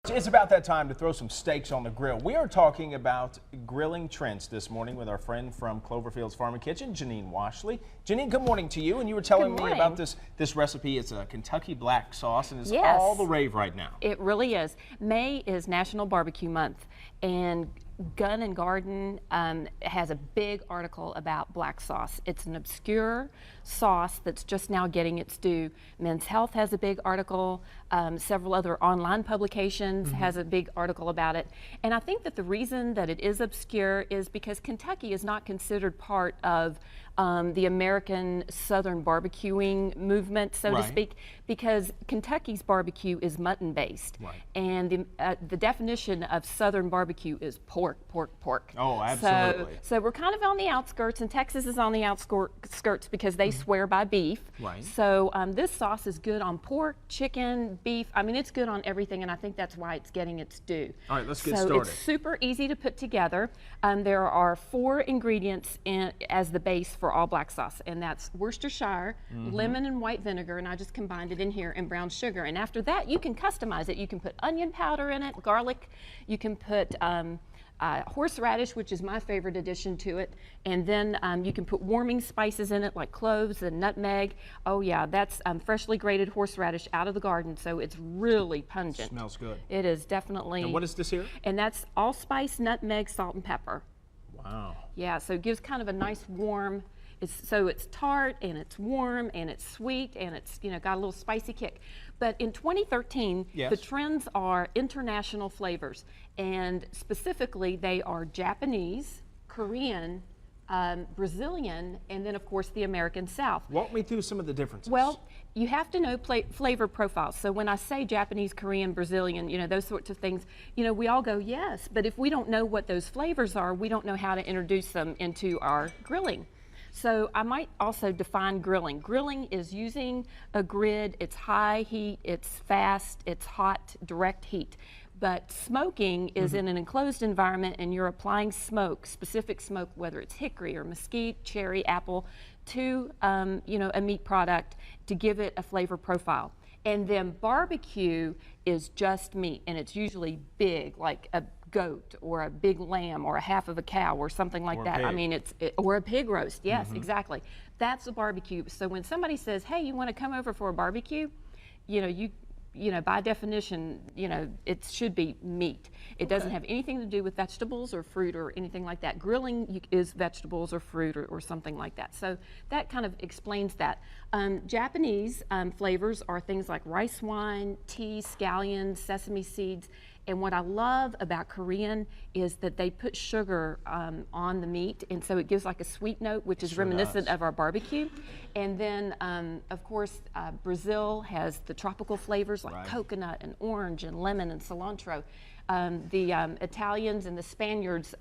It's about that time to throw some steaks on the grill. We are talking about grilling trends this morning with our friend from Cloverfield's Farm and Kitchen, Janine Washle. Janine, good morning to you. And you were telling me about this recipe. It's a Kentucky black sauce, and it's all the rave right now. It really is. May is National Barbecue Month, and Gun and Garden has a big article about black sauce. It's an obscure sauce that's just now getting its due. Men's Health has a big article. Several other online publications has a big article about it. And I think that the reason that it is obscure is because Kentucky is not considered part of the American Southern barbecuing movement, so to speak, because Kentucky's barbecue is mutton-based. And the definition of Southern barbecue is pork, pork, pork. Oh, absolutely. So we're kind of on the outskirts, and Texas is on the outskirts because they swear by beef. So this sauce is good on pork, chicken, beef. I mean, it's good on everything, and I think that's why it's getting its due. All right, let's get started. So it's super easy to put together. There are 4 ingredients as the base for all black sauce, and that's Worcestershire, lemon and white vinegar, and I just combined it in here, and brown sugar. And after that, you can customize it. You can put onion powder in it, garlic. You can put horseradish, which is my favorite addition to it, and then you can put warming spices in it like cloves and nutmeg. Oh yeah, that's freshly grated horseradish out of the garden, so it's really pungent. Smells good. It is definitely. And what is this here? And that's allspice, nutmeg, salt, and pepper. Wow. Yeah, so it gives kind of a nice warm. So it's tart and it's warm and it's sweet and it's got a little spicy kick. But in 2013, the trends are international flavors, and specifically they are Japanese, Korean, Brazilian, and then of course the American South. Walk me through some of the differences. Well, you have to know flavor profiles. So when I say Japanese, Korean, Brazilian, those sorts of things, we all go yes, but if we don't know what those flavors are, we don't know how to introduce them into our grilling. So I might also define grilling. Grilling is using a grid. It's high heat, it's fast, it's hot, direct heat. But smoking is in an enclosed environment, and you're applying smoke, specific smoke, whether it's hickory or mesquite, cherry, apple, to a meat product to give it a flavor profile. And then barbecue is just meat, and it's usually big, like a goat or a big lamb or a half of a cow or something like that. I mean, or a pig roast. Yes, exactly. That's a barbecue. So when somebody says, "Hey, you want to come over for a barbecue?" By definition, it should be meat. It doesn't have anything to do with vegetables or fruit or anything like that. Grilling is vegetables or fruit or something like that. So that kind of explains that. Japanese flavors are things like rice wine, tea, scallions, sesame seeds. And what I love about Korean is that they put sugar on the meat, and so it gives like a sweet note, which is reminiscent of our barbecue. And then, of course, Brazil has the tropical flavors like coconut and orange and lemon and cilantro. The Italians and the Spaniards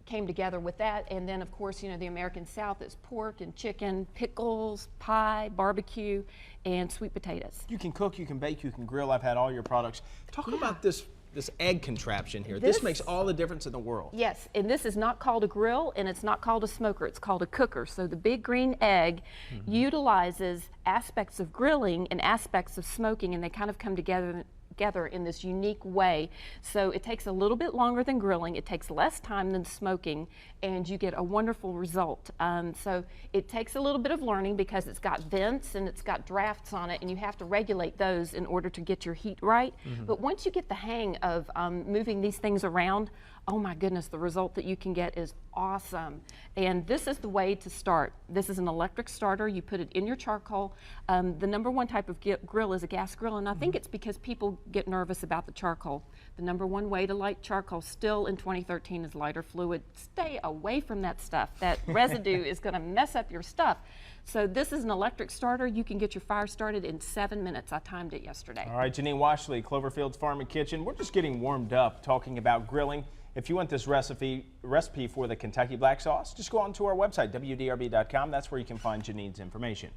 came together with that, and then of course the American South is pork and chicken, pickles, pie, barbecue, and sweet potatoes. You can cook, you can bake, you can grill. I've had all your products. Talk about this egg contraption here. This makes all the difference in the world. Yes, and this is not called a grill, and it's not called a smoker, it's called a cooker. So the big green egg utilizes aspects of grilling and aspects of smoking, and they kind of come together in this unique way. So it takes a little bit longer than grilling, it takes less time than smoking, and you get a wonderful result. So it takes a little bit of learning because it's got vents and it's got drafts on it, and you have to regulate those in order to get your heat right. But once you get the hang of moving these things around, oh my goodness, the result that you can get is awesome. And this is the way to start. This is an electric starter. You put it in your charcoal. The #1 type of grill is a gas grill, and I think it's because people get nervous about the charcoal. The #1 way to light charcoal still in 2013 is lighter fluid. Stay away from that stuff. That residue is going to mess up your stuff. So this is an electric starter. You can get your fire started in 7 minutes. I timed it yesterday. All right, Janine Washle, Cloverfield's Farm and Kitchen. We're just getting warmed up talking about grilling. If you want this recipe for the Kentucky black sauce, just go on to our website, WDRB.com. That's where you can find Janine's information.